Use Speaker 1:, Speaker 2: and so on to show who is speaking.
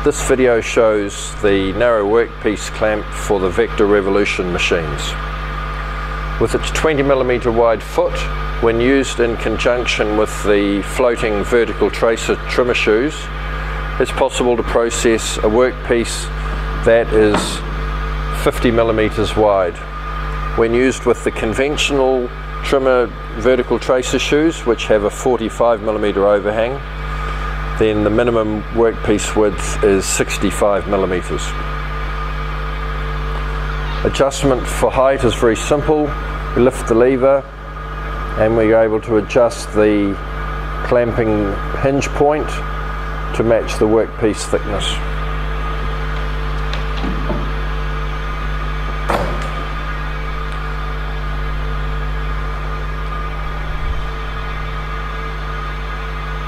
Speaker 1: This video shows the narrow workpiece clamp for the Vector Revolution machines. With its 20mm wide foot, when used in conjunction with the floating vertical tracer trimmer shoes, it's possible to process a workpiece that is 50mm wide. When used with the conventional trimmer vertical tracer shoes, which have a 45mm overhang, then the minimum workpiece width is 65mm. Adjustment for height is very simple. We lift the lever and we're able to adjust the clamping hinge point to match the workpiece thickness.